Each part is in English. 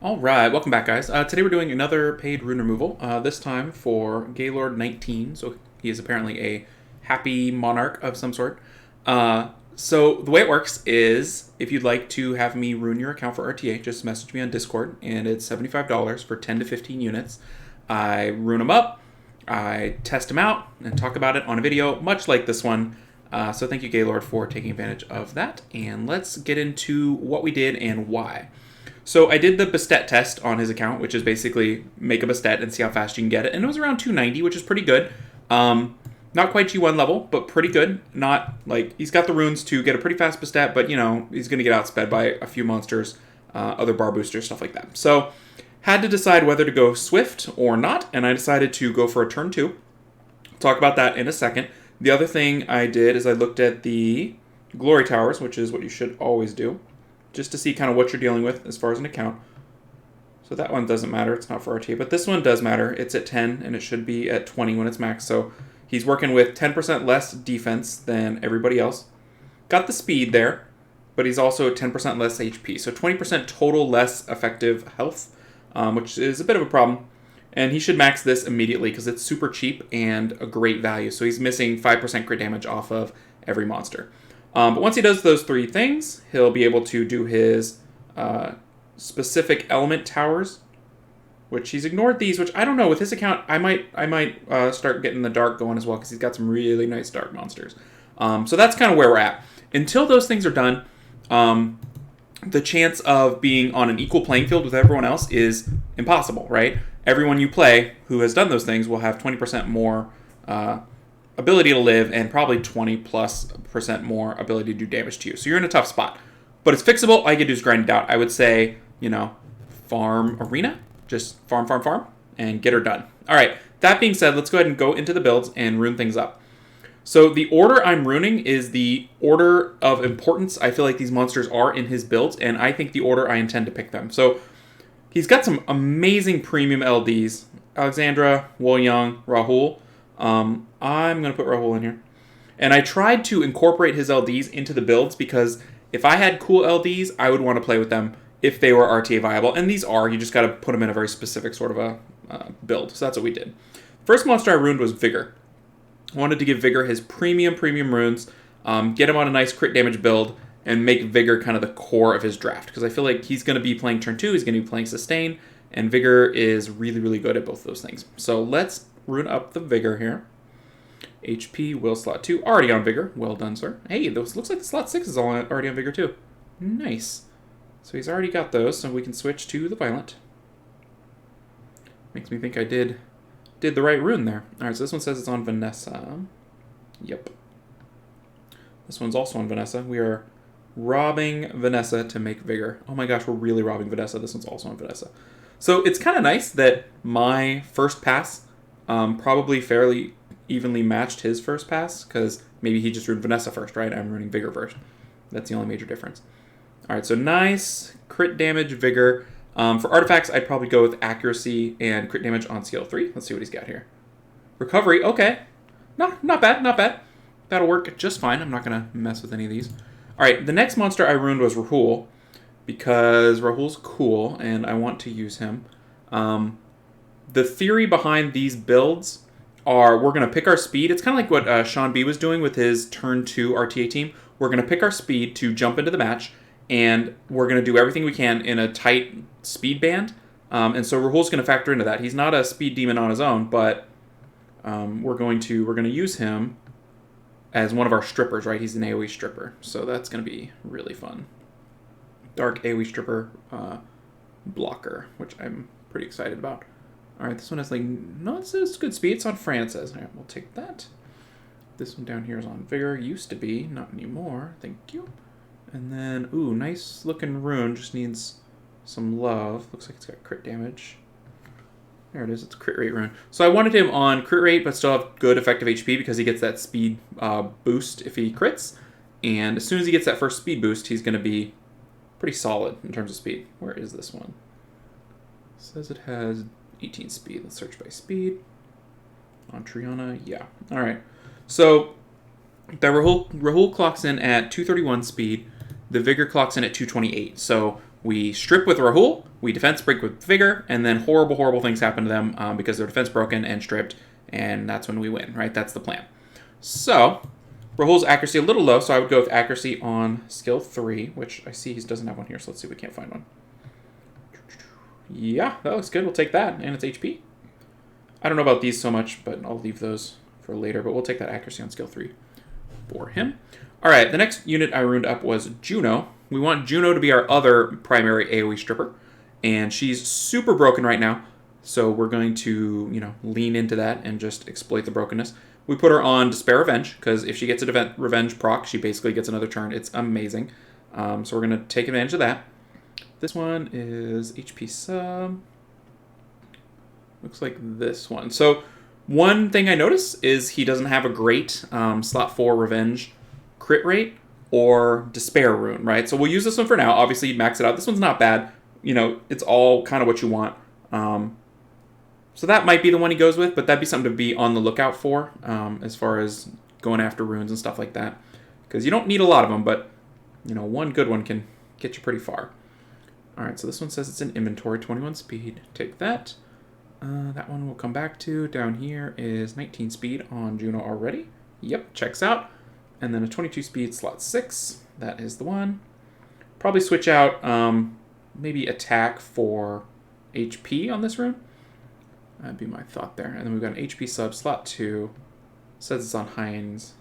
All right, welcome back, guys. Today we're doing another paid rune removal. This time for Gaylord 19. So he is apparently a happy monarch of some sort. So the way it works is, if you'd like to have me rune your account for RTA, just message me on Discord, and it's $75 for 10 to 15 units. I rune them up, I test them out, and talk about it on a video, much like this one. So thank you, Gaylord, for taking advantage of that. And let's get into what we did and why. So I did the Bastet test on his account, which is basically make a Bastet and see how fast you can get it. And it was around 290, which is pretty good. Not quite G1 level, but pretty good. Not like, he's got the runes to get a pretty fast Bastet, but, you know, he's going to get outsped by a few monsters, other bar boosters, stuff like that. So had to decide whether to go Swift or not, and I decided to go for a turn 2. Talk about that in a second. The other thing I did is I looked at the Glory Towers, which is what you should always do, just to see kind of what you're dealing with as far as an account. So that one doesn't matter. It's not for RTA. But this one does matter. It's at 10, and it should be at 20 when it's max. So he's working with 10% less defense than everybody else. Got the speed there, but he's also at 10% less HP. So 20% total less effective health, which is a bit of a problem. And he should max this immediately because it's super cheap and a great value. So he's missing 5% crit damage off of every monster. But once he does those three things, he'll be able to do his specific element towers, which he's ignored these, which I don't know. With his account, I might start getting the dark going as well, because he's got some really nice dark monsters. So that's kind of where we're at. Until those things are done, the chance of being on an equal playing field with everyone else is impossible, right? Everyone you play who has done those things will have 20% more ability to live, and probably 20+% more ability to do damage to you. So you're in a tough spot. But it's fixable. All you can do is grind it out. I would say, you know, farm arena. Just farm, and get her done. All right, that being said, let's go ahead and go into the builds and rune things up. So the order I'm runing is the order of importance I feel like these monsters are in his builds, and I think the order I intend to pick them. So he's got some amazing premium LDs. Alexandra, Woyoung, Rahul. I'm going to put Rahul in here. And I tried to incorporate his LDs into the builds, because if I had cool LDs, I would want to play with them if they were RTA viable. And these are. You just got to put them in a very specific sort of a build. So that's what we did. First monster I ruined was Vigor. I wanted to give Vigor his premium runes, get him on a nice crit damage build, and make Vigor kind of the core of his draft. Because I feel like he's going to be playing turn 2, he's going to be playing sustain, and Vigor is really good at both of those things. So let's rune up the Vigor here. HP, will slot 2, already on Vigor. Well done, sir. Hey, those looks like the slot 6 is already on Vigor too. Nice. So he's already got those, so we can switch to the Violent. Makes me think I did the right rune there. Alright, so this one says it's on Vanessa. Yep. This one's also on Vanessa. We are robbing Vanessa to make Vigor. Oh my gosh, we're really robbing Vanessa. This one's also on Vanessa. So it's kind of nice that my first pass probably fairly evenly matched his first pass, because maybe he just runed Vanessa first, right? I'm running Vigor first. That's the only major difference. All right, so nice crit damage, Vigor. For artifacts, I'd probably go with accuracy and crit damage on scale 3. Let's see what he's got here. Recovery, okay. No, not bad. That'll work just fine. I'm not going to mess with any of these. All right, the next monster I ruined was Rahul, because Rahul's cool, and I want to use him. The theory behind these builds are, we're going to pick our speed. It's kind of like what Sean B was doing with his turn 2 RTA team. We're going to pick our speed to jump into the match, and we're going to do everything we can in a tight speed band. And so Rahul's going to factor into that. He's not a speed demon on his own, but we're going to use him as one of our strippers, right? He's an AoE stripper, so that's going to be really fun. Dark AoE stripper blocker, which I'm pretty excited about. All right, this one has like, no, it's good speed. It's on Francis. All right, we'll take that. This one down here is on Vigor. Used to be, not anymore. Thank you. And then, ooh, nice looking rune. Just needs some love. Looks like it's got crit damage. There it is. It's a crit rate rune. So I wanted him on crit rate, but still have good effective HP, because he gets that speed boost if he crits. And as soon as he gets that first speed boost, he's going to be pretty solid in terms of speed. Where is this one? It says it has 18 speed. Let's search by speed. On Tiana, yeah. All right. So the Rahul clocks in at 231 speed. The Vigor clocks in at 228. So we strip with Rahul, We defense break with Vigor, and then horrible, horrible things happen to them because their defense broken and stripped, and that's when we win, right? That's the plan. So, Rahul's accuracy a little low, so I would go with accuracy on skill 3, which I see he doesn't have one here, so let's see if we can't find one. Yeah, that looks good. We'll take that, and it's HP. I don't know about these so much, but I'll leave those for later, but we'll take that accuracy on skill 3 for him. All right, the next unit I ruined up was Juno. We want Juno to be our other primary AoE stripper, and she's super broken right now, so we're going to, lean into that and just exploit the brokenness. We put her on Despair Revenge, because if she gets a Revenge proc, she basically gets another turn. It's amazing. So we're going to take advantage of that. This one is HP sub. Looks like this one. So one thing I notice is he doesn't have a great slot 4 Revenge crit rate or Despair rune, right? So we'll use this one for now. Obviously, you'd max it out. This one's not bad. It's all kind of what you want. So that might be the one he goes with, but that'd be something to be on the lookout for as far as going after runes and stuff like that. Because you don't need a lot of them, but, one good one can get you pretty far. All right, so this one says it's in inventory, 21 speed. Take that. That one we'll come back to. Down here is 19 speed on Juno already. Yep, checks out. And then a 22 speed slot 6. That is the one. Probably switch out maybe attack for HP on this rune. That'd be my thought there. And then we've got an HP sub, slot 2. Says it's on Heinz.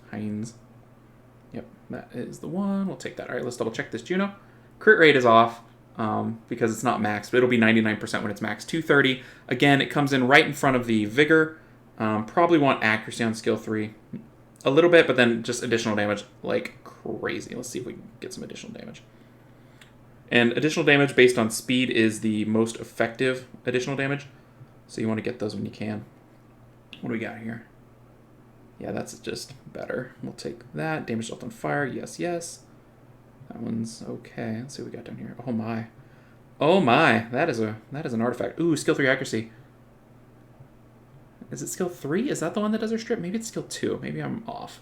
Yep, that is the one. We'll take that. All right, let's double check this Juno. Crit rate is off because it's not maxed, but it'll be 99% when it's maxed. 230. Again, it comes in right in front of the Vigor. Probably want accuracy on skill 3. A little bit, but then just additional damage like crazy. Let's see if we can get some additional damage. And additional damage based on speed is the most effective additional damage. So you want to get those when you can. What do we got here? Yeah, that's just better. We'll take that. Damage dealt on fire. Yes, yes. That one's okay. Let's see what we got down here. Oh my. Oh my. That is an artifact. Ooh, skill 3 accuracy. Is it skill 3? Is that the one that does her strip? Maybe it's skill 2. Maybe I'm off.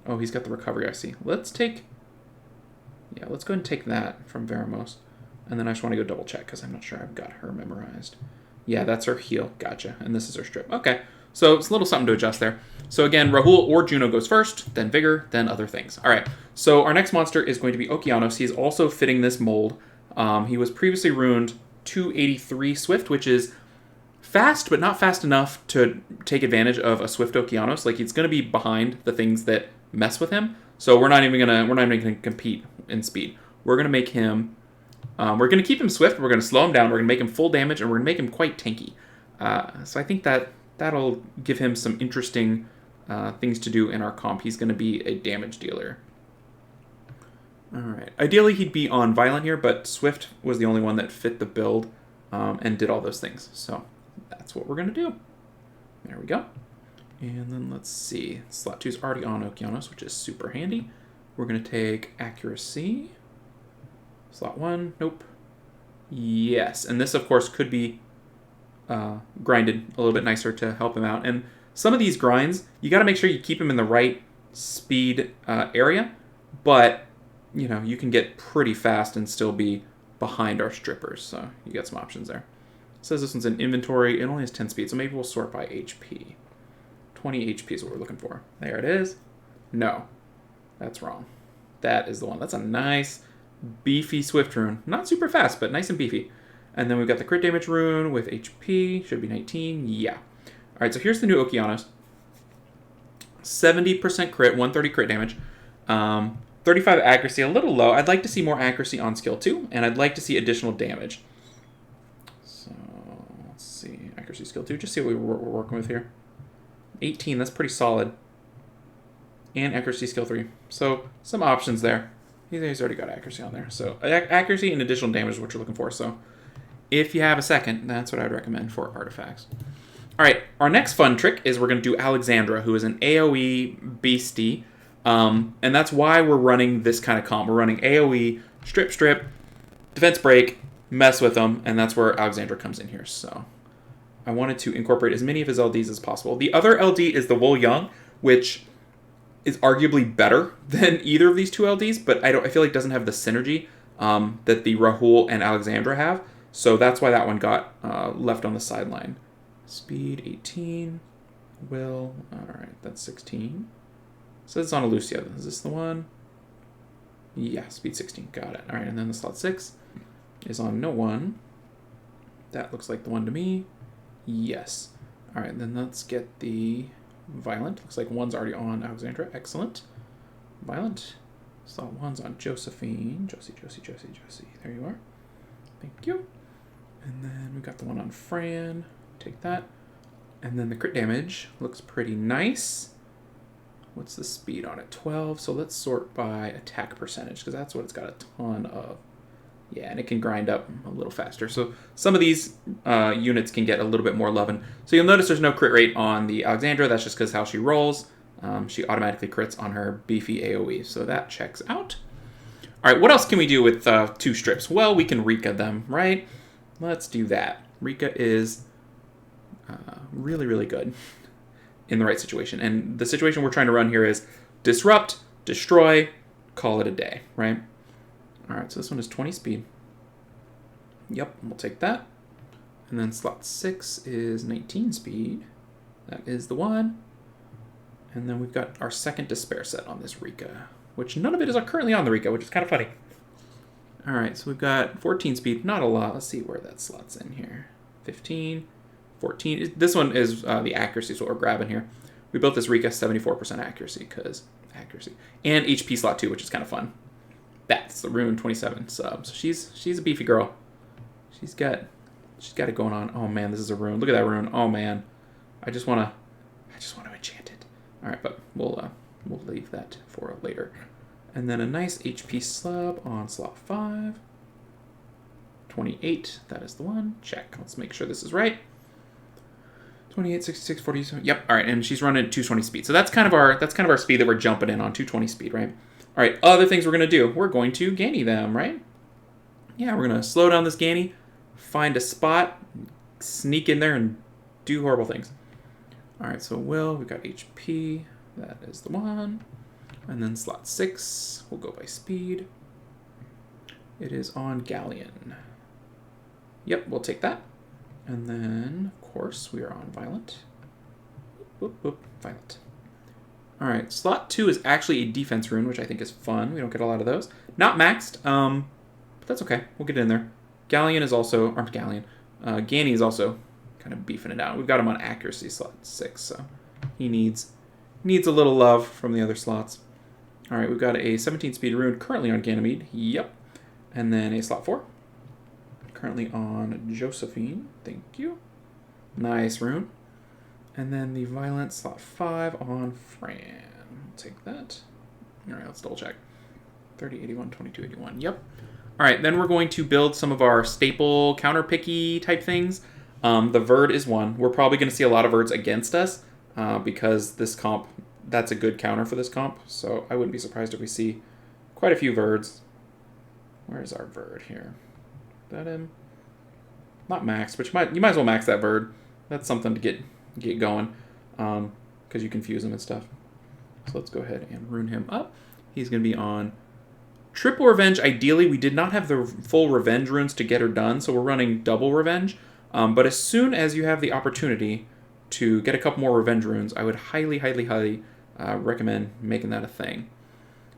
Oh, he's got the recovery, I see. Let's go ahead and take that from Veramos. And then I just want to go double check because I'm not sure I've got her memorized. Yeah, that's her heal. Gotcha. And this is her strip. Okay. So it's a little something to adjust there. So again, Rahul or Juno goes first, then Vigor, then other things. All right. So our next monster is going to be Okeanos. He's also fitting this mold. He was previously ruined 283 Swift, which is fast, but not fast enough to take advantage of a Swift Okeanos. Like, he's going to be behind the things that mess with him. So we're not even gonna compete in speed. We're gonna make him. We're gonna keep him swift. We're gonna slow him down. We're gonna make him full damage, and we're gonna make him quite tanky. So I think that'll give him some interesting things to do in our comp. He's gonna be a damage dealer. All right. Ideally, he'd be on Violent here, but Swift was the only one that fit the build and did all those things. So that's what we're gonna do. There we go. And then let's see. Slot 2 is already on Okeanos, which is super handy. We're going to take accuracy. Slot 1, nope. Yes, and this, of course, could be grinded a little bit nicer to help him out. And some of these grinds, you got to make sure you keep him in the right speed area, but, you can get pretty fast and still be behind our strippers. So you got some options there. It says this one's in inventory. It only has 10 speed, so maybe we'll sort by HP. 20 HP is what we're looking for. There it is. No, that's wrong. That is the one. That's a nice, beefy Swift rune. Not super fast, but nice and beefy. And then we've got the crit damage rune with HP. Should be 19. Yeah. All right, so here's the new Okeanos. 70% crit, 130 crit damage. 35 accuracy, a little low. I'd like to see more accuracy on skill 2, and I'd like to see additional damage. So, let's see. Accuracy skill 2. Just see what we're working with here. 18, that's pretty solid. And accuracy skill 3. So, some options there. He's already got accuracy on there. So, accuracy and additional damage is what you're looking for. So, if you have a second, that's what I'd recommend for artifacts. All right, our next fun trick is we're going to do Alexandra, who is an AoE beastie. And that's why we're running this kind of comp. We're running AoE, strip, defense break, mess with them, and that's where Alexandra comes in here. So, I wanted to incorporate as many of his LDs as possible. The other LD is the Wool Young, which is arguably better than either of these two LDs, but I feel like doesn't have the synergy that the Rahul and Alexandra have. So that's why that one got left on the sideline. Speed 18. Will. Alright, that's 16. So it's on Lucia. Is this the one? Yeah, speed 16. Got it. Alright, and then the slot 6 is on no one. That looks like the one to me. Yes. Alright, then let's get the Violent. Looks like one's already on Alexandra. Excellent. Violent. Slot 1's on Josephine. Josie. There you are. Thank you. And then we got the one on Fran. Take that. And then the crit damage looks pretty nice. What's the speed on it? 12. So let's sort by attack percentage, because that's what it's got a ton of. Yeah, and it can grind up a little faster. So some of these units can get a little bit more loving. So you'll notice there's no crit rate on the Alexandra. That's just because how she rolls. She automatically crits on her beefy AoE. So that checks out. All right, what else can we do with 2 strips? Well, we can Rika them, right? Let's do that. Rika is really, really good in the right situation. And the situation we're trying to run here is disrupt, destroy, call it a day, right? All right, so this one is 20 speed. Yep, we'll take that. And then slot 6 is 19 speed. That is the one. And then we've got our second despair set on this Rika, which none of it is currently on the Rika, which is kind of funny. All right, so we've got 14 speed, not a lot. Let's see where that slots in here. 15, 14. This one is the accuracy, is what we're grabbing here. We built this Rika 74% accuracy, because accuracy. And HP slot 2, which is kind of fun. That's the rune 27 sub. So she's a beefy girl. She's got it going on. Oh man, this is a rune. Look at that rune. Oh man. I just wanna enchant it. Alright, but we'll leave that for later. And then a nice HP slab on slot 5. 28, that is the one. Check. Let's make sure this is right. 28, 66, 47. Yep. All right, and she's running at 220 speed. So that's kind of our speed that we're jumping in on, 220 speed, right? All right, other things we're going to do. We're going to Ganny them, right? Yeah, we're going to slow down this Ganny, find a spot, sneak in there, and do horrible things. All right, so we've got HP. That is the one. And then slot 6, we'll go by speed. It is on Galleon. Yep, we'll take that. And then, of course, we are on Violent. Violent. All right, slot 2 is actually a defense rune, which I think is fun. We don't get a lot of those. Not maxed, but that's okay. We'll get it in there. Ganny is also kind of beefing it out. We've got him on accuracy slot 6, so he needs a little love from the other slots. All right, we've got a 17 speed rune currently on Ganymede. Yep. And then a slot 4. Currently on Josephine. Thank you. Nice rune. And then the Violent slot 5 on Fran. I'll take that. All right, let's double check. 30, 81, 22, 81. Yep. All right, then we're going to build some of our staple counter-picky type things. The Verd is one. We're probably going to see a lot of Verds against us because this comp, that's a good counter for this comp. So I wouldn't be surprised if we see quite a few Verds. Where's our Verd here? That him? Not max, but you might as well max that Verd. That's something to get going because you confuse him and stuff. So let's go ahead and rune him up. He's going to be on triple revenge. Ideally, we did not have the full revenge runes to get her done, so we're running double revenge. But as soon as you have the opportunity to get a couple more revenge runes, I would highly, highly, highly recommend making that a thing.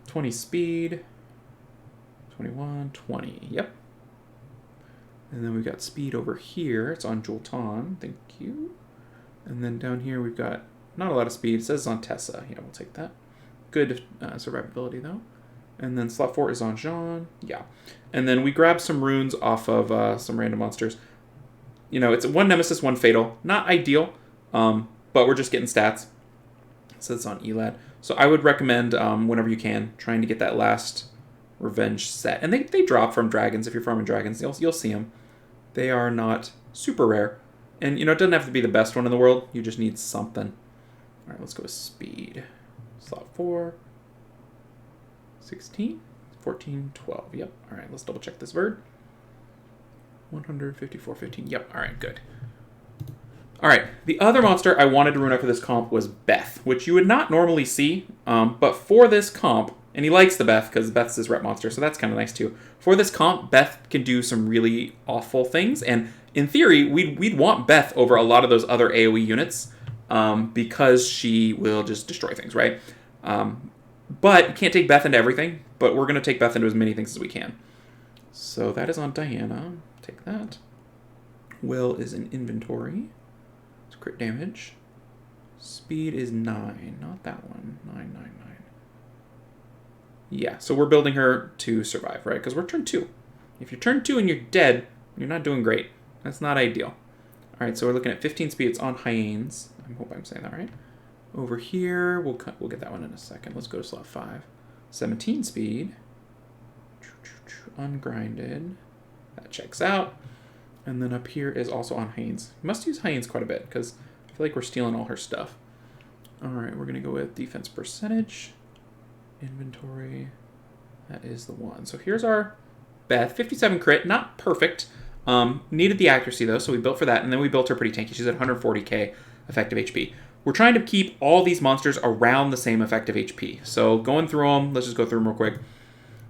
20 speed. 21, 20. Yep. And then we've got speed over here. It's on Jultan. Thank you. And then down here we've got not a lot of speed. It says it's on Tessa. Yeah, we'll take that. Good survivability, though. And then slot 4 is on Jean. Yeah. And then we grab some runes off of some random monsters. You know, it's one Nemesis, one Fatal. Not ideal, but we're just getting stats. So it's on Elad. So I would recommend, whenever you can, trying to get that last revenge set. And they drop from dragons. If you're farming dragons, you'll see them. They are not super rare. And, you know, it doesn't have to be the best one in the world. You just need something. All right, let's go with speed. Slot 4. 16. 14, 12. Yep. All right, let's double check this Verd. 154, 15. Yep. All right, good. All right, the other monster I wanted to rune up for this comp was Beth, which you would not normally see. But for this comp, And he likes the Beth because Beth's his rep monster, so that's kind of nice too. For this comp, Beth can do some really awful things, and in theory, we'd want Beth over a lot of those other AoE units because she will just destroy things, right? But you can't take Beth into everything, but we're going to take Beth into as many things as we can. So that is on Tiana. Take that. Will is in inventory. It's crit damage. Speed is 9, not that one. 9. Yeah, so we're building her to survive, right? Because we're turn 2. If you're turn 2 and you're dead, you're not doing great. That's not ideal. All right, so we're looking at 15 speed. It's on Hyenes. I hope I'm saying that right. Over here, we'll get that one in a second. Let's go to slot 5. 17 speed. Ungrinded. That checks out. And then up here is also on Hyenes. You must use Hyenes quite a bit because I feel like we're stealing all her stuff. All right, we're going to go with defense percentage. Inventory. That is the one. So here's our Beth. 57 crit. Not perfect. Needed the accuracy, though, so we built for that. And then we built her pretty tanky. She's at 140k effective HP. We're trying to keep all these monsters around the same effective HP. So going through them, let's just go through them real quick.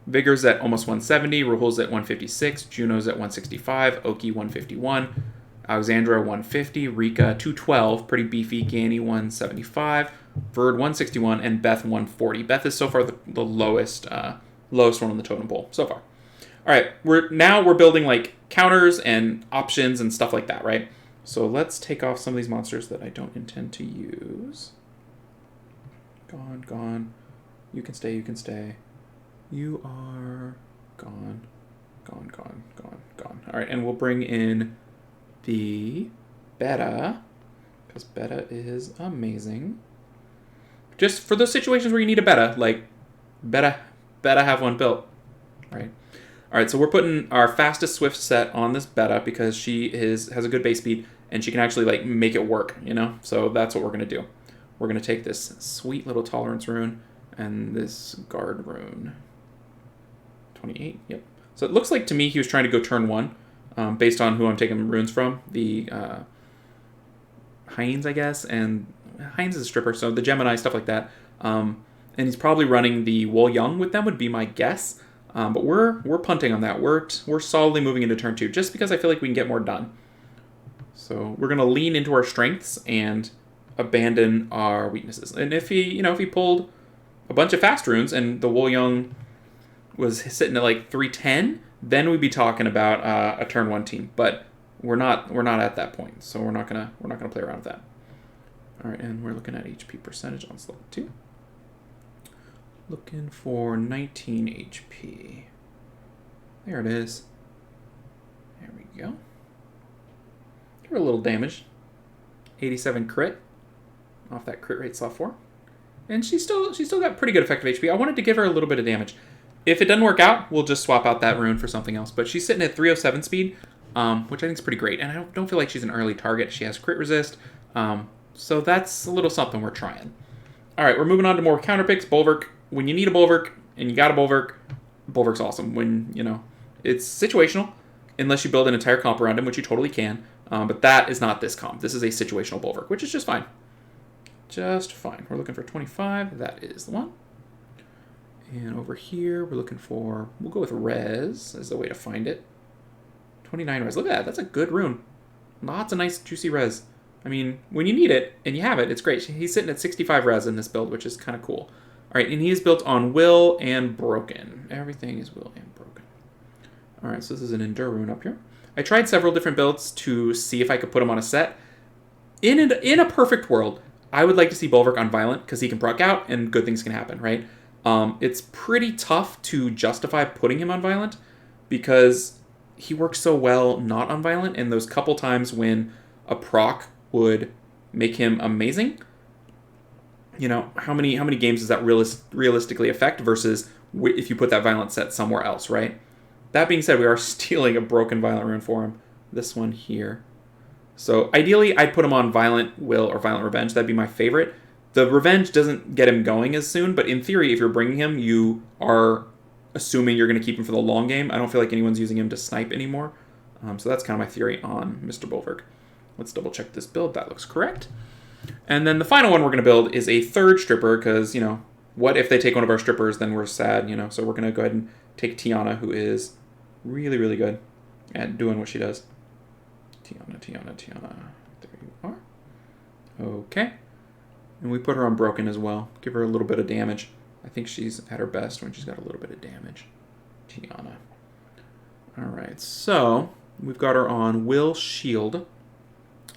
Vigor's at almost 170, Rahul's at 156, Juno's at 165, Oki 151, Alexandra 150, Rika 212, pretty beefy, Ganny 175, Verd 161, and Beth 140. Beth is so far the lowest one on the totem pole so far. All right, we're building like counters and options and stuff like that, right? So let's take off some of these monsters that I don't intend to use. Gone. You can stay. You are gone. All right, and we'll bring in the Betta, because Betta is amazing. Just for those situations where you need a Betta, like Betta have one built, right? All right, so we're putting our fastest Swift set on this Betta because she has a good base speed and she can actually like make it work, you know? So that's what we're gonna do. We're gonna take this sweet little tolerance rune and this guard rune. 28, yep. So it looks like to me he was trying to go turn 1 based on who I'm taking runes from. The Hyenes, I guess, and Hyenes is a stripper, so the Gemini, stuff like that. And he's probably running the Wool Young with them would be my guess. But we're punting on that. We're solidly moving into turn 2 just because I feel like we can get more done. So we're gonna lean into our strengths and abandon our weaknesses. And if he pulled a bunch of fast runes and the Wool Young was sitting at like 310, then we'd be talking about a turn 1 team. But we're not at that point, so we're not gonna play around with that. All right, and we're looking at HP percentage on slot 2. Looking for 19 HP. There it is. There we go. Give her a little damage. 87 crit off that crit rate slot 4. And she's still got pretty good effective HP. I wanted to give her a little bit of damage. If it doesn't work out, we'll just swap out that rune for something else. But she's sitting at 307 speed, which I think is pretty great. And I don't feel like she's an early target. She has crit resist. So that's a little something we're trying. All right, we're moving on to more counter picks. Bulwark. When you need a Bulwark and you got a Bulwark, Bulwark's awesome. When, it's situational, unless you build an entire comp around him, which you totally can. But that is not this comp. This is a situational Bulwark, which is just fine. Just fine. We're looking for 25. That is the one. And over here, we'll go with Res as the way to find it. 29 Res. Look at that. That's a good rune. Lots of nice, juicy Res. I mean, when you need it and you have it, it's great. He's sitting at 65 Res in this build, which is kind of cool. All right, and he is built on Will and Broken. Everything is Will and Broken. All right, so this is an Endure rune up here. I tried several different builds to see if I could put him on a set. In a perfect world, I would like to see Bulwark on Violent because he can proc out and good things can happen, right? It's pretty tough to justify putting him on Violent because he works so well not on Violent, and those couple times when a proc would make him amazing, how many games does that realistically affect versus if you put that Violent set somewhere else, right? That being said, we are stealing a broken Violent rune for him. This one here. So ideally, I'd put him on Violent Will or Violent Revenge. That'd be my favorite. The Revenge doesn't get him going as soon, but in theory, if you're bringing him, you are assuming you're going to keep him for the long game. I don't feel like anyone's using him to snipe anymore. So that's kind of my theory on Mr. Bulwark. Let's double check this build. That looks correct. And then the final one we're going to build is a third stripper because, what if they take one of our strippers? Then we're sad, you know. So we're gonna go ahead and take Tiana, who is really, really good at doing what she does. Tiana. There you are. Okay. And we put her on broken as well. Give her a little bit of damage. I think she's at her best when she's got a little bit of damage. Tiana. Alright, so we've got her on Will Shield.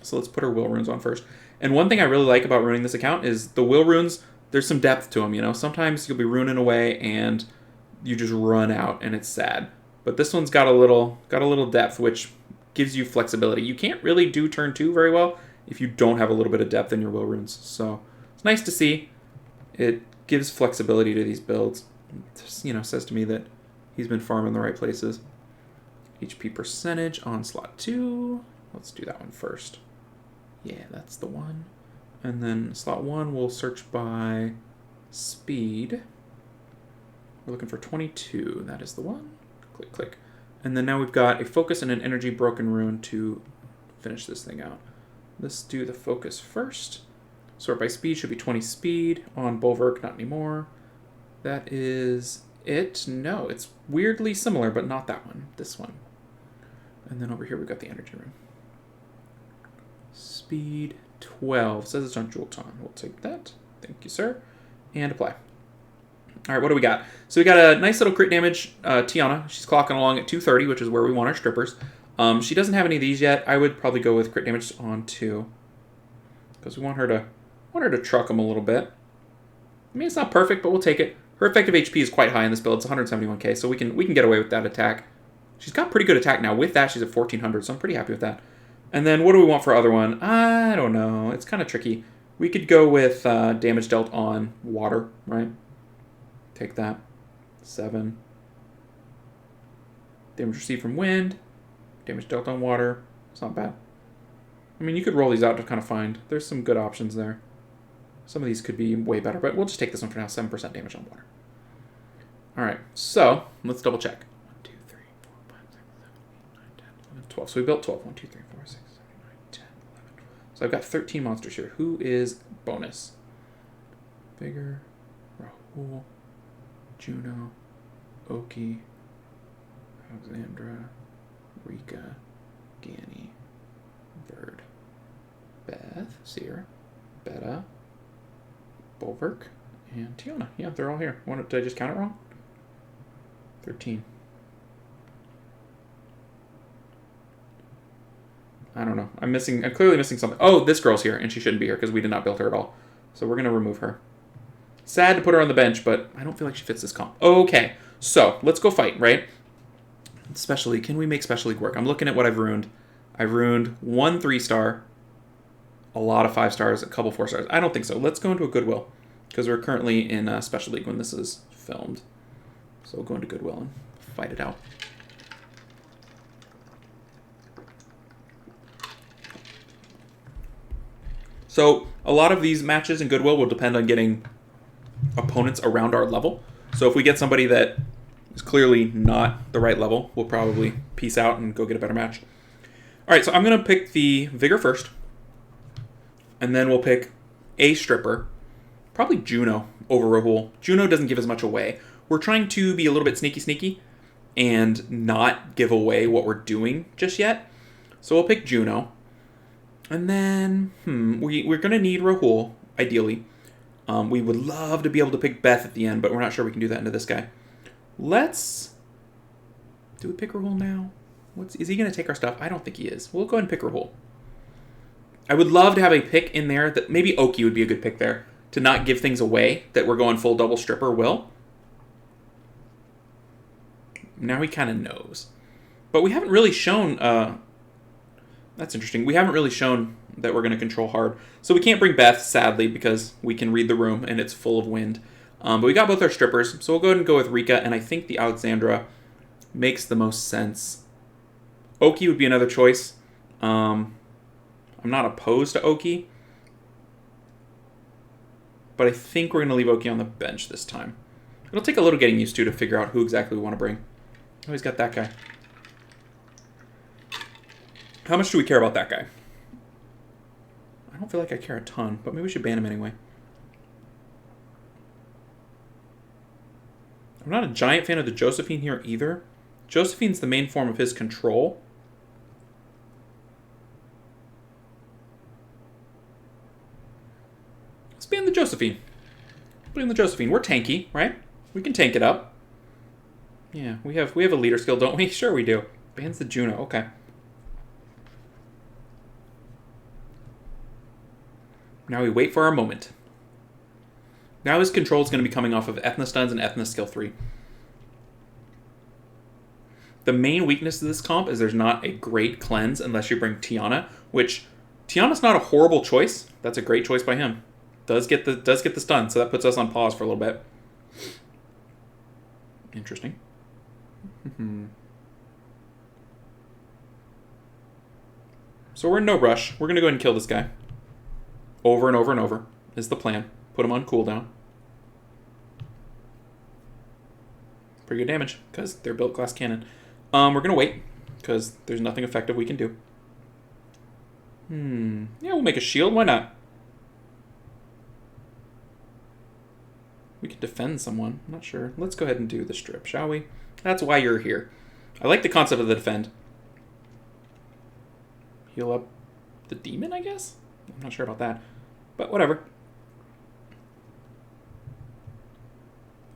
So let's put her Will runes on first. And one thing I really like about ruining this account is the Will runes, there's some depth to them, you know. Sometimes you'll be runing away and you just run out and it's sad. But this one's got a little depth, which gives you flexibility. You can't really do turn 2 very well if you don't have a little bit of depth in your Will runes. So it's nice to see. It gives flexibility to these builds. It just, you know, says to me that he's been farming the right places. HP percentage on slot 2. Let's do that one first. Yeah, that's the one. And then slot 1, we'll search by speed. We're looking for 22. That is the one. Click, click. And then now we've got a focus and an energy broken rune to finish this thing out. Let's do the focus first. Sort by speed should be 20 speed. On Bulwark, not anymore. That is it. No, it's weirdly similar, but not that one. This one. And then over here we've got the energy rune. Speed 12. Says it's on Jewel Time. We'll take that. Thank you, sir. And apply. All right, what do we got? So we got a nice little crit damage Tiana. She's clocking along at 230, which is where we want our strippers. She doesn't have any of these yet. I would probably go with crit damage on 2 because we want her to truck them a little bit. I mean, it's not perfect, but we'll take it. Her effective HP is quite high in this build. It's 171k, so we can get away with that attack. She's got pretty good attack now. With that, she's at 1400, so I'm pretty happy with that. And then what do we want for other one? I don't know. It's kind of tricky. We could go with damage dealt on water, right? Take that. 7. Damage received from wind. Damage dealt on water. It's not bad. I mean, you could roll these out to kind of find. There's some good options there. Some of these could be way better, but we'll just take this one for now. 7% damage on water. All right, so let's double check. 1, 2, 3, 4, 5, 6, 7, 8, 9, 10, 11, 12. So we built 12. 1, 2, 3, 4, 6, 7, 8, 9, 10, 11. So I've got 13 monsters here. Who is bonus? Vigor, Rahul, Juno, Oki, Alexandra, Rika, Ganny, Verd, Beth, Seer, Betta, Bulwark, and Tiana. Yeah, they're all here. Did I just count it wrong? 13. I don't know. I'm clearly missing something. Oh, this girl's here, and she shouldn't be here because we did not build her at all. So we're going to remove her. Sad to put her on the bench, but I don't feel like she fits this comp. Okay, so let's go fight, right? Special League. Can we make Special League work? I'm looking at what I've ruined. I've ruined 1 3-star, a lot of 5 stars, a couple 4 stars. I don't think so. Let's go into a Goodwill because we're currently in Special League when this is filmed. So we'll go into Goodwill and fight it out. So a lot of these matches in Goodwill will depend on getting opponents around our level. So if we get somebody that is clearly not the right level, we'll probably peace out and go get a better match. All right, so I'm going to pick the Vigor first. And then we'll pick a stripper. Probably Juno over Rahul. Juno doesn't give as much away. We're trying to be a little bit sneaky and not give away what we're doing just yet. So we'll pick Juno. And then, we're going to need Rahul, ideally. We would love to be able to pick Beth at the end, but we're not sure we can do that into this guy. Do we pick Rahul now? Is he going to take our stuff? I don't think he is. We'll go ahead and pick Rahul. I would love to have a pick in there that maybe Oki would be a good pick there to not give things away that we're going full double stripper will. Now he kind of knows. But we haven't really shown... that's interesting. We haven't really shown that we're going to control hard. So we can't bring Beth, sadly, because we can read the room and it's full of wind. But we got both our strippers, so we'll go ahead and go with Rika, and I think the Alexandra makes the most sense. Oki would be another choice. I'm not opposed to Oki, but I think we're going to leave Oki on the bench this time. It'll take a little getting used to figure out who exactly we want to bring. Oh, he's got that guy. How much do we care about that guy? I don't feel like I care a ton, but maybe we should ban him anyway. not a giant fan of the Josephine here either. Josephine's the main form of his control. Let's ban the Josephine. Ban the Josephine. We're tanky, right? We can tank it up. Yeah, we have a leader skill, don't we? Sure we do. Bans the Juno. Okay. Now we wait for our moment. Now his control is going to be coming off of Ethnostuns and Ethno skill 3. The main weakness of this comp is there's not a great cleanse unless you bring Tiana, which Tiana's not a horrible choice. That's a great choice by him. Does get the stun, so that puts us on pause for a little bit. Interesting. So we're in no rush. We're going to go ahead and kill this guy. Over and over and over is the plan. Put him on cooldown. Pretty good damage, because they're built glass cannon. We're going to wait, because there's nothing effective we can do. Yeah, we'll make a shield. Why not? We could defend someone. I'm not sure. Let's go ahead and do the strip, shall we? That's why you're here. I like the concept of the defend. Heal up the demon, I guess? I'm not sure about that. But whatever.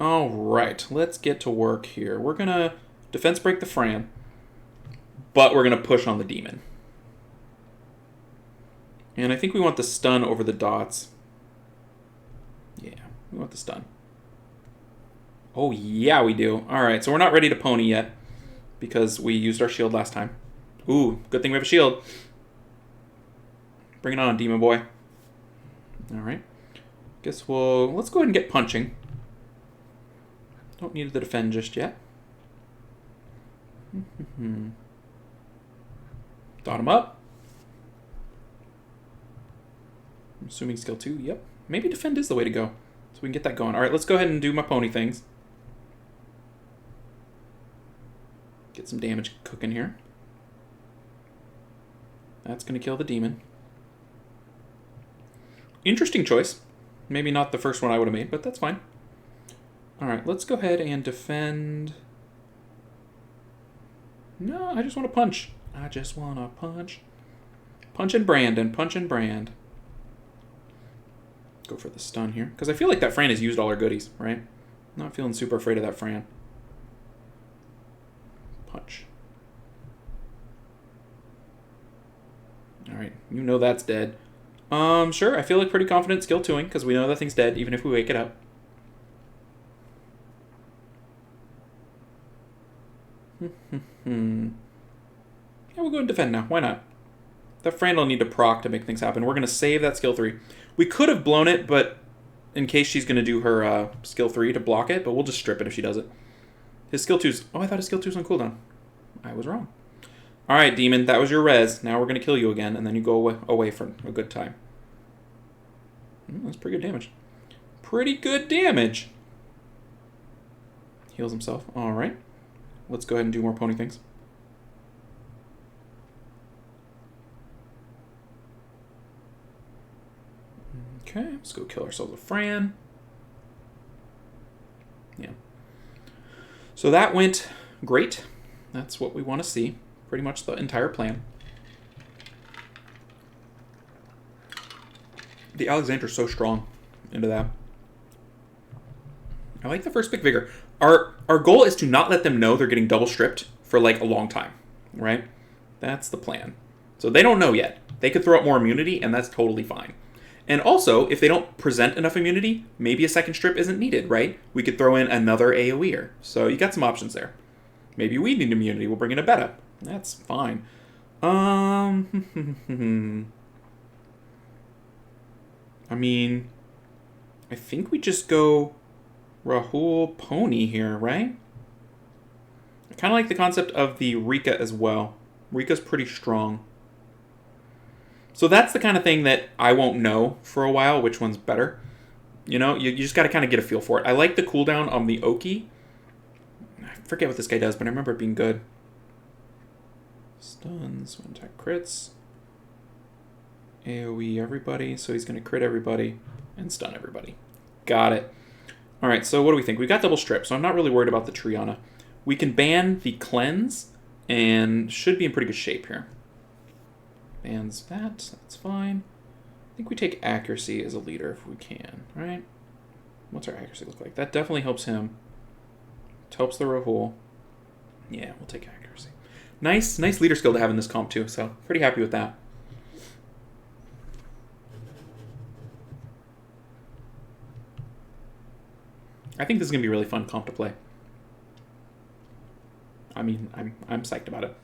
Alright, let's get to work here. We're going to defense break the Fran, but we're going to push on the demon. And I think we want the stun over the dots. Yeah, we want the stun. Oh, yeah, we do. Alright, so we're not ready to pony yet because we used our shield last time. Ooh, good thing we have a shield. Bring it on, demon boy. Alright. Guess let's go ahead and get punching. Don't need to defend just yet. Dot him up. I'm assuming skill 2. Yep. Maybe defend is the way to go. So we can get that going. Alright, let's go ahead and do my pony things. Get some damage cooking here. That's going to kill the demon. Interesting choice. Maybe not the first one I would have made, but that's fine. Alright, let's go ahead and defend. No, I just want to punch. I just want to punch. Punch and brand and punch and brand. Go for the stun here. Because I feel like that Fran has used all her goodies, right? Not feeling super afraid of that Fran. Punch. Alright, you know that's dead. Sure, I feel like pretty confident skill 2ing, because we know that thing's dead, even if we wake it up. Yeah, we'll go and defend now. Why not? That Fran will need to proc to make things happen. We're going to save that skill 3. We could have blown it, but in case she's going to do her skill 3 to block it, but we'll just strip it if she does it. His skill 2's... Oh, I thought his skill 2's on cooldown. I was wrong. Alright, demon, that was your res. Now we're going to kill you again, and then you go away for a good time. That's pretty good damage. Pretty good damage. Heals himself. Alright. Let's go ahead and do more pony things. Okay, let's go kill ourselves a Fran. Yeah. So that went great. That's what we want to see. Pretty much the entire plan. The Alexandra's so strong into that. I like the first pick Vigor. Our goal is to not let them know they're getting double stripped for like a long time, right? That's the plan. So they don't know yet. They could throw out more immunity, and that's totally fine. And also, if they don't present enough immunity, maybe a second strip isn't needed, right? We could throw in another AoE'er. So you got some options there. Maybe we need immunity. We'll bring in a Betta. That's fine. I mean, I think we just go Rahul Pony here, right? I kind of like the concept of the Rika as well. Rika's pretty strong. So that's the kind of thing that I won't know for a while which one's better. You know, you just got to kind of get a feel for it. I like the cooldown on the Oki. I forget what this guy does, but I remember it being good. Stuns, one attack crits. AoE everybody, so he's going to crit everybody and stun everybody. Got it. All right, so what do we think? We got double strip, so I'm not really worried about the Tiana. We can ban the cleanse and should be in pretty good shape here. Bans that. That's fine. I think we take accuracy as a leader if we can, right? What's our accuracy look like? That definitely helps him. It helps the Rahul. Yeah, we'll take accuracy. Nice leader skill to have in this comp too, so pretty happy with that. I think this is going to be a really fun comp to play. I mean, I'm psyched about it.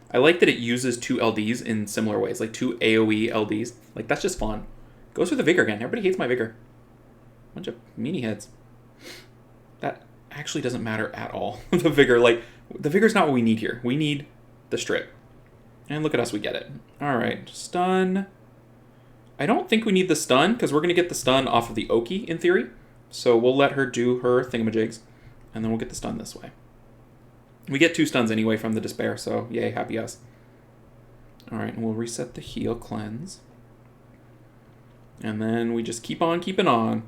I like that it uses 2 LDs in similar ways, like 2 AoE LDs. Like, that's just fun. Goes for the Vigor again. Everybody hates my Vigor. Bunch of meanie heads. That actually doesn't matter at all. The Vigor, like, the Vigor's not what we need here. We need the strip. And look at us, we get it. All right, stun. I don't think we need the stun, because we're going to get the stun off of the Oki, in theory. So we'll let her do her thingamajigs, and then we'll get the stun this way. We get 2 stuns anyway from the Despair, so yay, happy us. All right, and we'll reset the heal cleanse. And then we just keep on keeping on.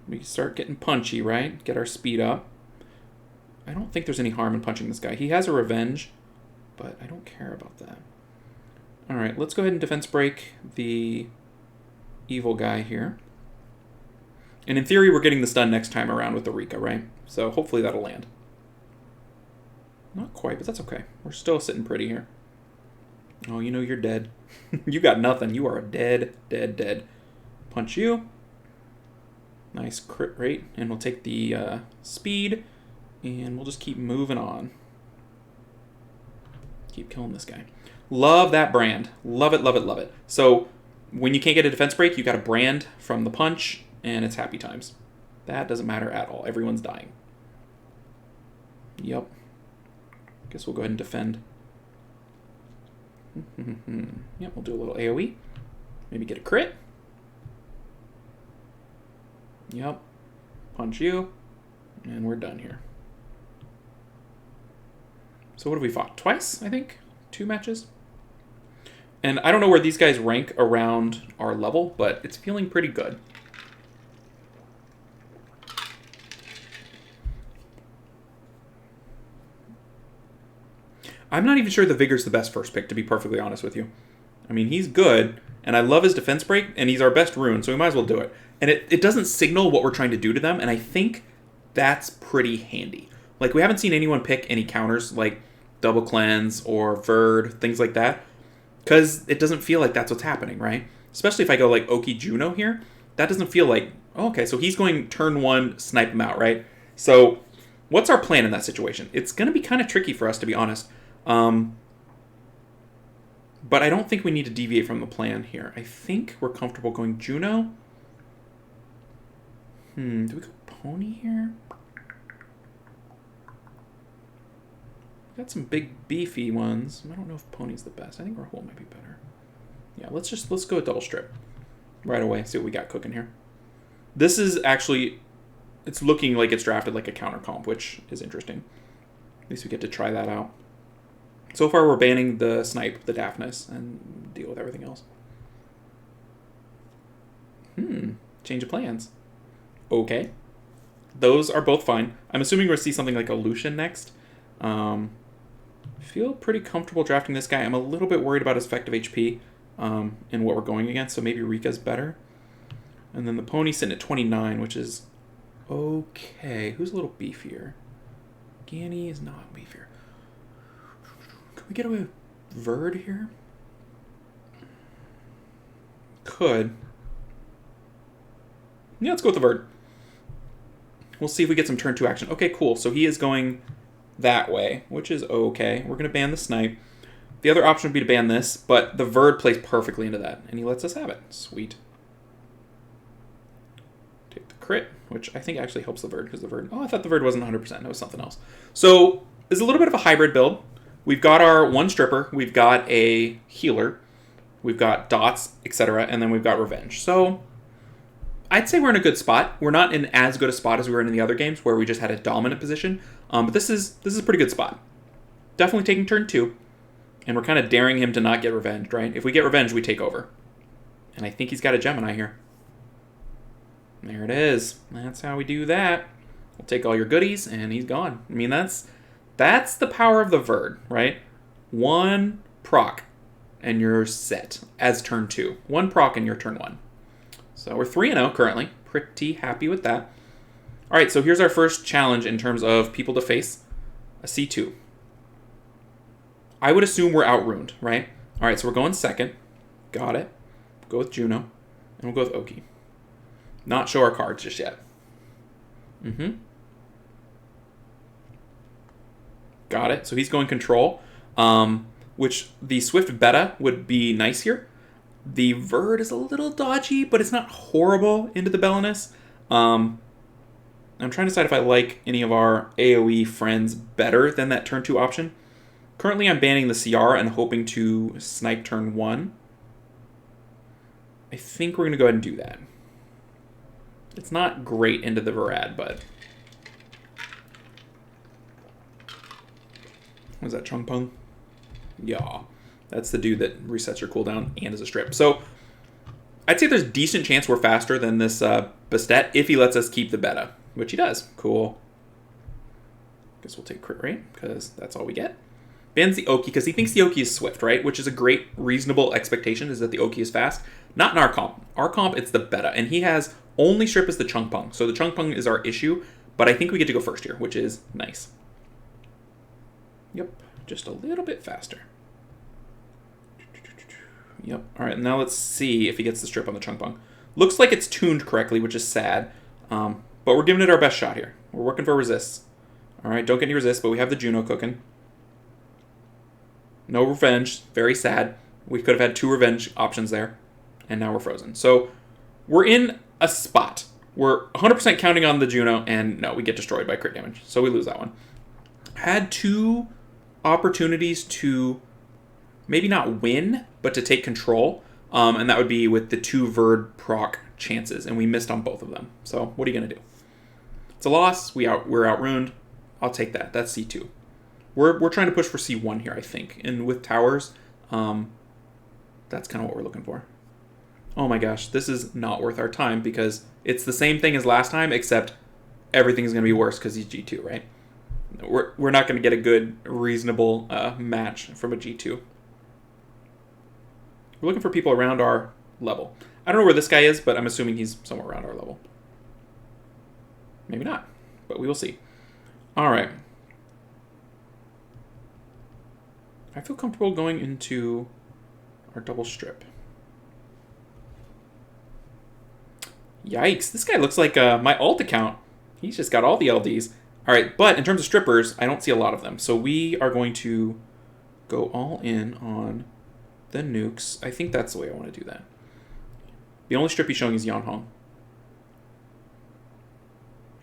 We start getting punchy, right? Get our speed up. I don't think there's any harm in punching this guy. He has a revenge, but I don't care about that. All right, let's go ahead and defense break the evil guy here. And in theory, we're getting the stun next time around with the Rika, right? So hopefully that'll land. Not quite, but that's okay. We're still sitting pretty here. Oh, you know you're dead. You got nothing. You are dead. Punch you. Nice crit rate. And we'll take the speed, and we'll just keep moving on. Keep killing this guy. Love that brand. Love it, love it, love it. So when you can't get a defense break, you got a brand from the punch, and it's happy times. That doesn't matter at all. Everyone's dying. Yep. Guess we'll go ahead and defend. Yep, we'll do a little AoE. Maybe get a crit. Yep. Punch you. And we're done here. So what have we fought? Twice, I think? 2 matches? And I don't know where these guys rank around our level, but it's feeling pretty good. I'm not even sure the Vigor's the best first pick, to be perfectly honest with you. I mean, he's good, and I love his defense break, and he's our best rune, so we might as well do it. And it doesn't signal what we're trying to do to them, and I think that's pretty handy. Like, we haven't seen anyone pick any counters, like double cleanse or Verd, things like that, because it doesn't feel like that's what's happening, right? Especially if I go like Oki Juno here, that doesn't feel like, oh, okay, so he's going turn 1, snipe him out, right? So what's our plan in that situation? It's going to be kind of tricky for us, to be honest. But I don't think we need to deviate from the plan here. I think we're comfortable going Juno. Do we go Pony here? We got some big beefy ones. I don't know if Pony's the best. I think Rahul might be better. Yeah, let's go double strip right away. See what we got cooking here. This is actually, it's looking like it's drafted like a counter comp, which is interesting. At least we get to try that out. So far, we're banning the snipe, the Daphnis, and deal with everything else. Change of plans. Okay. Those are both fine. I'm assuming we're going to see something like a Lucian next. Feel pretty comfortable drafting this guy. I'm a little bit worried about his effective HP and what we're going against, so maybe Rika's better. And then the Pony's sitting at 29, which is okay. Who's a little beefier? Ganny is not beefier. Can we get away with Verd here? Could. Yeah, let's go with the Verd. We'll see if we get some turn 2 action. Okay, cool. So he is going that way, which is okay. We're going to ban the snipe. The other option would be to ban this, but the Verd plays perfectly into that, and he lets us have it. Sweet. Take the crit, which I think actually helps the Verd, because the Verd... Oh, I thought the Verd wasn't 100%. It was something else. So, it's a little bit of a hybrid build. We've got our 1 stripper, we've got a healer, we've got dots, etc., and then we've got revenge. So, I'd say we're in a good spot. We're not in as good a spot as we were in the other games, where we just had a dominant position, but this is a pretty good spot. Definitely taking turn 2, and we're kind of daring him to not get revenged, right? If we get revenge, we take over. And I think he's got a Gemini here. There it is. That's how we do that. We'll take all your goodies, and he's gone. I mean, that's the power of the Verd, right? 1 proc, and you're set as turn 2. 1 proc, and you're turn 1. So we're 3-0 currently. Pretty happy with that. All right, so here's our first challenge in terms of people to face. A C2. I would assume we're out-ruined, right? All right, so we're going second. Got it. Go with Juno. And we'll go with Oki. Not show our cards just yet. Got it. So he's going control, which the Swift Betta would be nice here. The Verd is a little dodgy, but it's not horrible into the Belinus. I'm trying to decide if I like any of our AoE friends better than that turn 2 option. Currently, I'm banning the CR and hoping to snipe turn 1. I think we're going to go ahead and do that. It's not great into the Verad, but... Was that Chung Pung? Yeah. That's the dude that resets your cooldown and is a strip. So, I'd say there's a decent chance we're faster than this Bastet if he lets us keep the Betta, which he does. Cool. Guess we'll take crit rate, because that's all we get. Bans the Oki, because he thinks the Oki is swift, right? Which is a great, reasonable expectation, is that the Oki is fast. Not in our comp. Our comp, it's the Betta, and he has only strip as the Chung Pung. So the Chung Pung is our issue, but I think we get to go first here, which is nice. Yep, just a little bit faster. Yep, all right, now let's see if he gets the strip on the Chung Pung. Looks like it's tuned correctly, which is sad, but we're giving it our best shot here. We're working for resists. All right, don't get any resists, but we have the Juno cooking. No revenge, very sad. We could have had 2 revenge options there, and now we're frozen. So we're in a spot. We're 100% counting on the Juno, and no, we get destroyed by crit damage, so we lose that one. Had 2 opportunities to maybe not win, but to take control, and that would be with the 2 Verd proc chances, and we missed on both of them. So what are you going to do? It's a loss. We're out-ruined. I'll take that. That's C2. We're trying to push for C1 here, I think. And with towers, that's kind of what we're looking for. Oh my gosh, this is not worth our time because it's the same thing as last time, except everything's going to be worse because he's G2, right? We're not going to get a good, reasonable match from a G2. We're looking for people around our level. I don't know where this guy is, but I'm assuming he's somewhere around our level. Maybe not, but we will see. All right. I feel comfortable going into our double strip. Yikes, this guy looks like my alt account. He's just got all the LDs. All right, but in terms of strippers, I don't see a lot of them. So we are going to go all in on the nukes. I think that's the way I want to do that. The only strip he's showing is Yan Hong.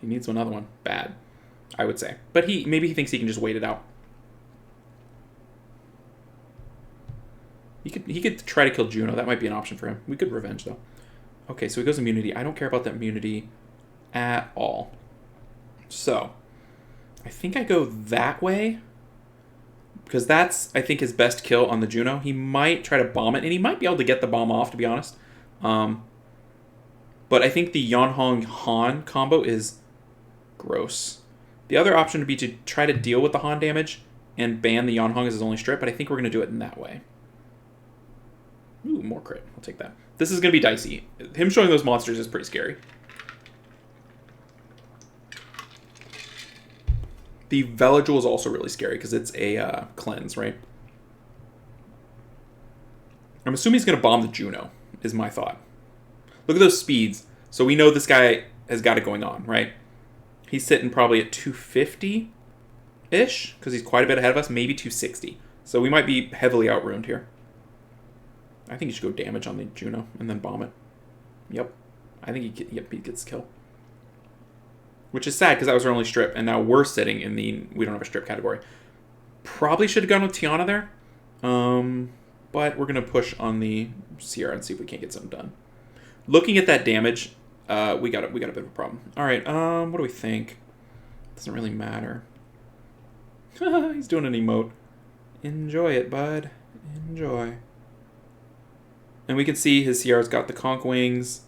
He needs another one. Bad, I would say. But maybe he thinks he can just wait it out. He could try to kill Juno. That might be an option for him. We could revenge, though. Okay, so he goes immunity. I don't care about that immunity at all. So, I think I go that way. Because that's, I think, his best kill on the Juno. He might try to bomb it, and he might be able to get the bomb off, to be honest. But I think the Yan Hong Han combo is gross. The other option would be to try to deal with the Han damage and ban the Yan Hong as his only strip, but I think we're going to do it in that way. Ooh, more crit. I'll take that. This is going to be dicey. Him showing those monsters is pretty scary. The Veligil is also really scary because it's a cleanse, right? I'm assuming he's going to bomb the Juno, is my thought. Look at those speeds. So we know this guy has got it going on, right? He's sitting probably at 250-ish because he's quite a bit ahead of us, maybe 260. So we might be heavily outruined here. I think he should go damage on the Juno and then bomb it. Yep. I think he gets kill. Which is sad because that was our only strip, and now we're sitting in the we don't have a strip category. Probably should have gone with Tiana there. But we're going to push on the Sierra and see if we can't get something done. Looking at that damage, we got a bit of a problem. All right, what do we think? Doesn't really matter. He's doing an emote. Enjoy it, bud. Enjoy. And we can see his Sierra's got the conch wings.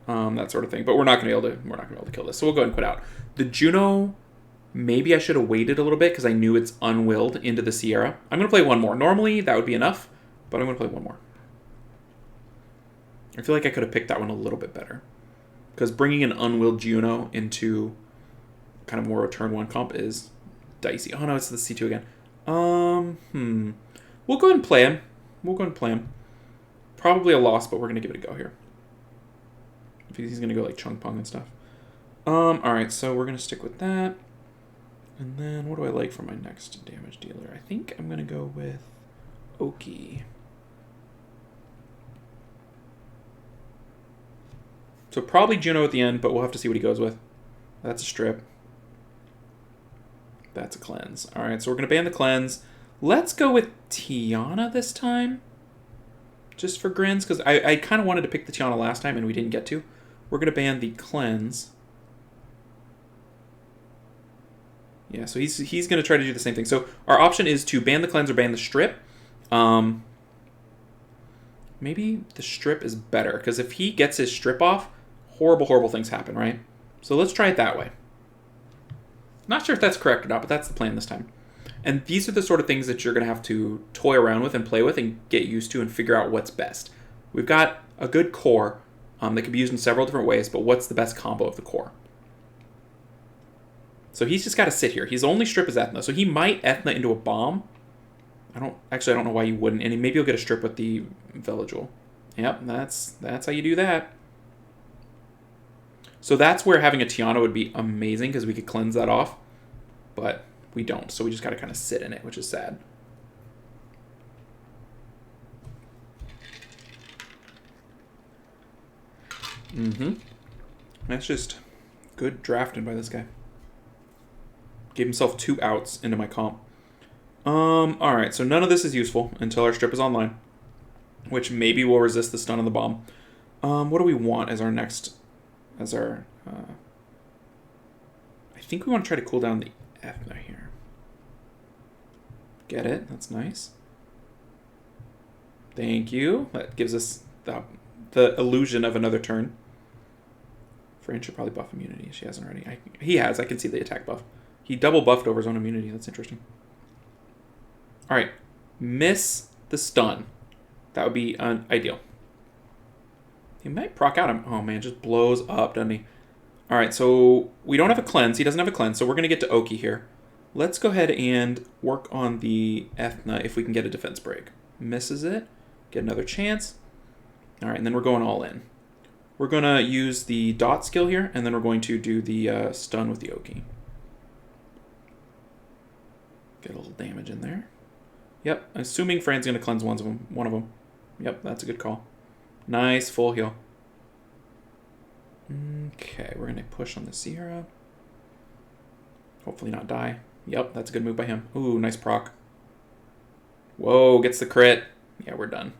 that sort of thing. But we're not gonna be able to kill this. So we'll go ahead and quit out. The Juno, maybe I should have waited a little bit because I knew it's unwilled into the Sierra. I'm gonna play one more. Normally that would be enough, but I'm gonna play one more. I feel like I could have picked that one a little bit better because bringing an unwilled Juno into kind of more of a turn 1 comp is dicey. Oh no, it's the C2 again. We'll go ahead and play him. Probably a loss, but we're gonna give it a go here. He's gonna go like Chung Pong and stuff. Alright, so we're gonna stick with that. And then what do I like for my next damage dealer? I think I'm gonna go with Oki. So probably Juno at the end, but we'll have to see what he goes with. That's a strip. That's a cleanse. Alright, so we're gonna ban the cleanse. Let's go with Tiana this time. Just for grins, because I kind of wanted to pick the Tiana last time and we didn't get to. We're going to ban the cleanse. Yeah, so he's going to try to do the same thing. So our option is to ban the cleanse or ban the strip. Maybe the strip is better, because if he gets his strip off, horrible, horrible things happen, right? So let's try it that way. Not sure if that's correct or not, but that's the plan this time. And these are the sort of things that you're going to have to toy around with and play with and get used to and figure out what's best. We've got a good core that can be used in several different ways, but what's the best combo of the core? So he's just got to sit here. His only strip is Ethna, so he might Ethna into a bomb. I don't know why you wouldn't, and maybe you'll get a strip with the Villagewel. Yep, that's how you do that. So that's where having a Tiana would be amazing, because we could cleanse that off, but we don't, so we just got to kind of sit in it, which is sad. That's just good drafting by this guy. Gave himself 2 outs into my comp. Alright, so none of this is useful until our strip is online, which maybe will resist the stun on the bomb. What do we want as our next, I think we want to try to cool down the Ethna here. Get it? That's nice. Thank you. That gives us the illusion of another turn. Fran should probably buff immunity. She hasn't already. He has. I can see the attack buff. He double buffed over his own immunity. That's interesting. Alright. Miss the stun. That would be ideal. He might proc out him. Oh man, just blows up, doesn't he? Alright, so we don't have a cleanse. He doesn't have a cleanse, so we're going to get to Oki here. Let's go ahead and work on the Ethna if we can get a defense break. Misses it. Get another chance. Alright, and then we're going all in. We're going to use the dot skill here, and then we're going to do the stun with the Oki. Get a little damage in there. Yep, assuming Fran's going to cleanse one of them. Yep, that's a good call. Nice, full heal. Okay, we're going to push on the Sierra. Hopefully not die. Yep, that's a good move by him. Ooh, nice proc. Whoa, gets the crit. Yeah, we're done.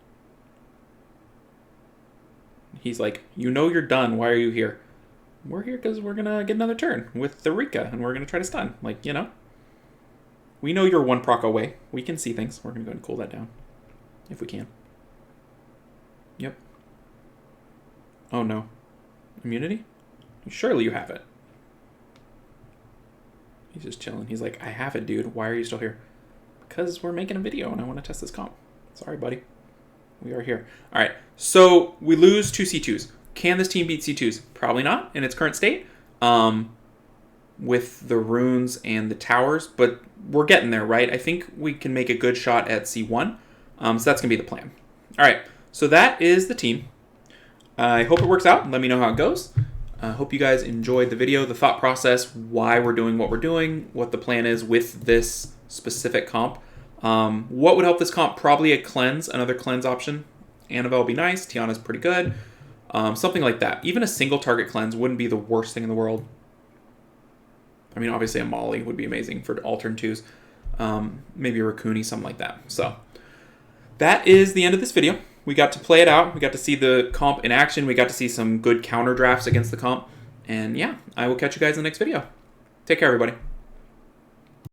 He's like, you know you're done. Why are you here? We're here because we're going to get another turn with the Rika, and we're going to try to stun. Like, you know. We know you're 1 proc away. We can see things. We're going to go ahead and cool that down. If we can. Yep. Oh, no. Immunity? Surely you have it. He's just chilling. He's like, I have it, dude. Why are you still here? Because we're making a video and I want to test this comp. Sorry, buddy. We are here. All right. So we lose 2 C2s. Can this team beat C2s? Probably not in its current state. With the runes and the towers, but we're getting there, right? I think we can make a good shot at C1. So that's going to be the plan. All right. So that is the team. I hope it works out. Let me know how it goes. I hope you guys enjoyed the video, the thought process, why we're doing what we're doing, what the plan is with this specific comp. What would help this comp? Probably a cleanse, another cleanse option. Annabelle would be nice. Tiana's pretty good. Something like that. Even a single target cleanse wouldn't be the worst thing in the world. I mean, obviously a Molly would be amazing for all turn 2s. Maybe a Raccoony, something like that. So that is the end of this video. We got to play it out. We got to see the comp in action. We got to see some good counter drafts against the comp. And yeah, I will catch you guys in the next video. Take care, everybody.